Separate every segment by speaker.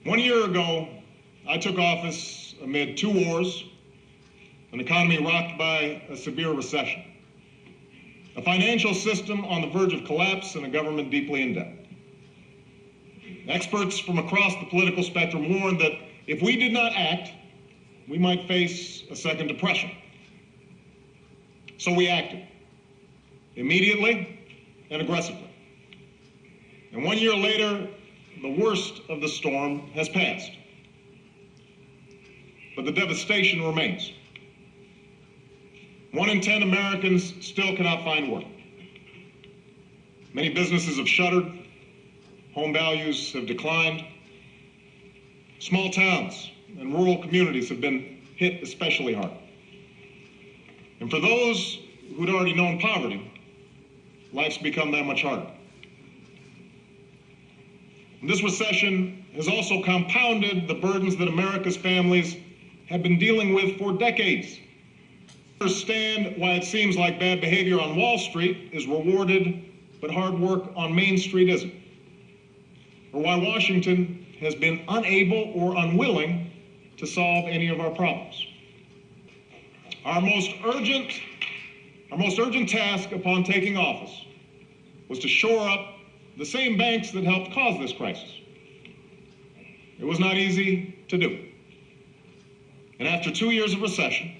Speaker 1: 1 year ago, I took office amid 2 wars, an economy rocked by a severe recession, a financial system on the verge of collapse, and a government deeply in debt. Experts from across the political spectrum warned that if we did not act, we might face a second depression. So we acted, immediately and aggressively. And 1 year later, the worst of the storm has passed. But the devastation remains. 1 in 10 Americans still cannot find work. Many businesses have shuttered. Home values have declined. Small towns and rural communities have been hit especially hard. And for those who'd already known poverty, life's become that much harder. And this recession has also compounded the burdens that America's families have been dealing with for decades. Understand why it seems like bad behavior on Wall Street is rewarded, but hard work on Main Street isn't. Or why Washington has been unable or unwilling to solve any of our problems. Our most urgent task upon taking office was to shore up the same banks that helped cause this crisis. It was not easy to do. And after 2 years of recession,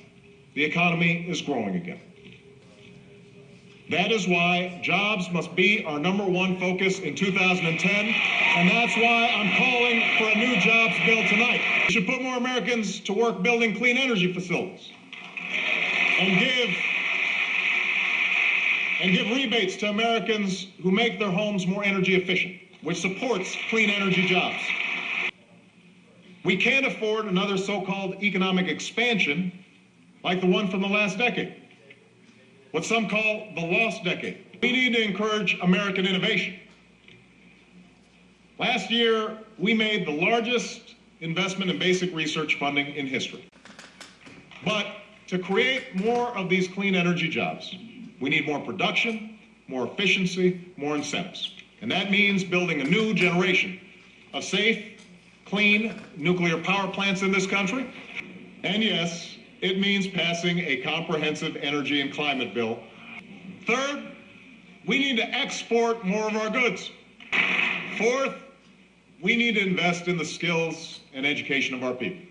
Speaker 1: the economy is growing again. That is why jobs must be our #1 focus in 2010, and that's why I'm calling for a new jobs bill tonight. We should put more Americans to work building clean energy facilities and give rebates to Americans who make their homes more energy efficient, which supports clean energy jobs. We can't afford another so-called economic expansion like the one from the last decade, what some call the lost decade. We need to encourage American innovation. Last year, we made the largest investment in basic research funding in history. But to create more of these clean energy jobs, we need more production, more efficiency, more incentives. And that means building a new generation of safe, clean nuclear power plants in this country. And yes, it means passing a comprehensive energy and climate bill. Third, we need to export more of our goods. Fourth, we need to invest in the skills and education of our people.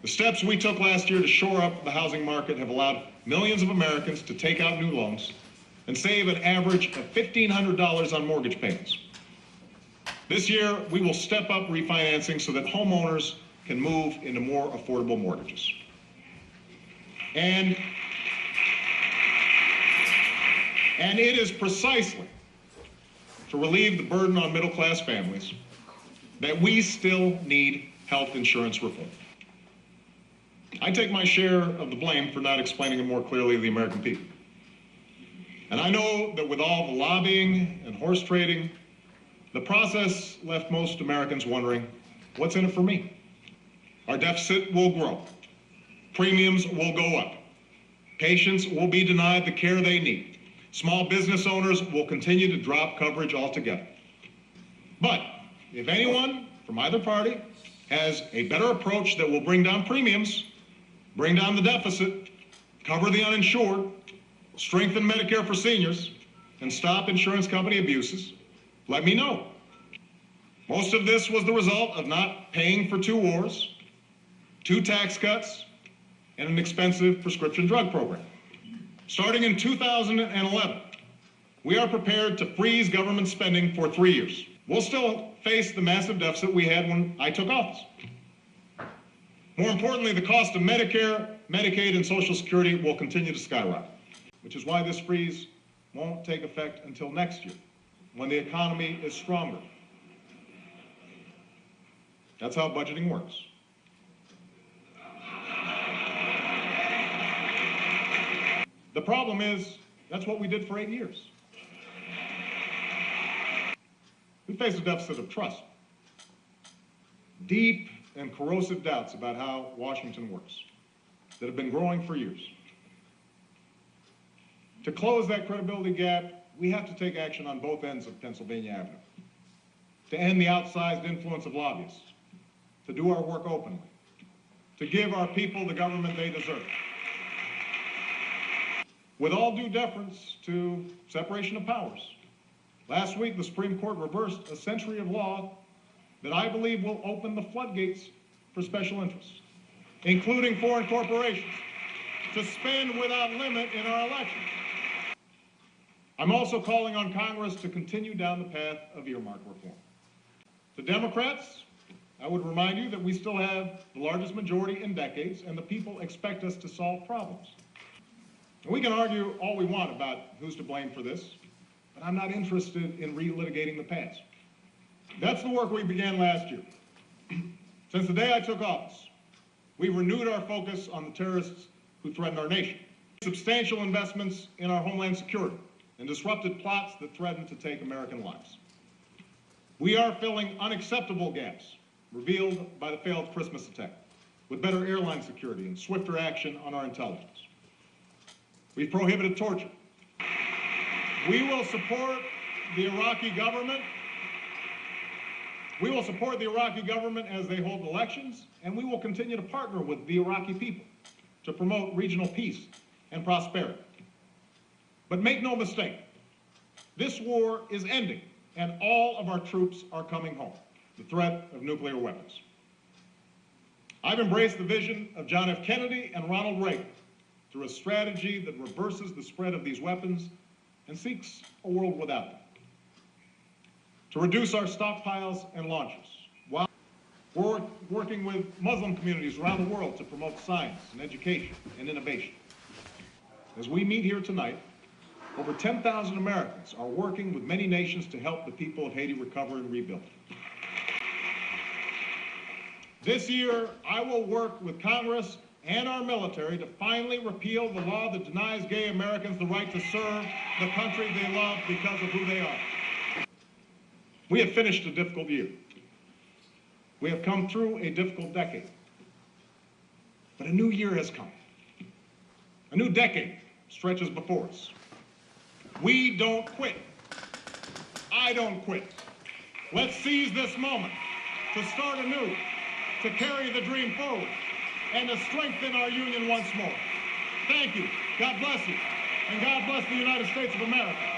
Speaker 1: The steps we took last year to shore up the housing market have allowed millions of Americans to take out new loans and save an average of $1,500 on mortgage payments. This year, we will step up refinancing so that homeowners can move into more affordable mortgages. And it is precisely to relieve the burden on middle-class families that we still need health insurance reform. I take my share of the blame for not explaining it more clearly to the American people. And I know that with all the lobbying and horse trading, the process left most Americans wondering, what's in it for me? Our deficit will grow. Premiums will go up. Patients will be denied the care they need. Small business owners will continue to drop coverage altogether. But if anyone from either party has a better approach that will bring down premiums, bring down the deficit, cover the uninsured, strengthen Medicare for seniors, and stop insurance company abuses, let me know. Most of this was the result of not paying for 2 wars, 2 tax cuts, and an expensive prescription drug program. Starting in 2011, we are prepared to freeze government spending for 3 years. We'll still face the massive deficit we had when I took office. More importantly, the cost of Medicare, Medicaid, and Social Security will continue to skyrocket, which is why this freeze won't take effect until next year, when the economy is stronger. That's how budgeting works. The problem is, that's what we did for 8 years. We face a deficit of trust, deep and corrosive doubts about how Washington works that have been growing for years. To close that credibility gap, we have to take action on both ends of Pennsylvania Avenue. to end the outsized influence of lobbyists, to do our work openly, to give our people the government they deserve. With all due deference to separation of powers, last week the Supreme Court reversed a century of law that I believe will open the floodgates for special interests, including foreign corporations, to spend without limit in our elections. I'm also calling on Congress to continue down the path of earmark reform. To Democrats, I would remind you that we still have the largest majority in decades, and the people expect us to solve problems. And we can argue all we want about who's to blame for this, but I'm not interested in relitigating the past. That's the work we began last year. Since the day I took office, we've renewed our focus on the terrorists who threaten our nation, substantial investments in our homeland security, and disrupted plots that threaten to take American lives. We are filling unacceptable gaps revealed by the failed Christmas attack with better airline security and swifter action on our intelligence. We've prohibited torture. We will support the Iraqi government. We will support the Iraqi government as they hold elections, and we will continue to partner with the Iraqi people to promote regional peace and prosperity. But make no mistake, this war is ending, and all of our troops are coming home. The threat of nuclear weapons. I've embraced the vision of John F. Kennedy and Ronald Reagan through a strategy that reverses the spread of these weapons and seeks a world without them. To reduce our stockpiles and launches, while we're working with Muslim communities around the world to promote science and education and innovation. As we meet here tonight, over 10,000 Americans are working with many nations to help the people of Haiti recover and rebuild. This year, I will work with Congress and our military to finally repeal the law that denies gay Americans the right to serve the country they love because of who they are. We have finished a difficult year. We have come through a difficult decade. But a new year has come. A new decade stretches before us. We don't quit. I don't quit. Let's seize this moment to start anew, to carry the dream forward, and to strengthen our union once more. Thank you. God bless you. And God bless the United States of America.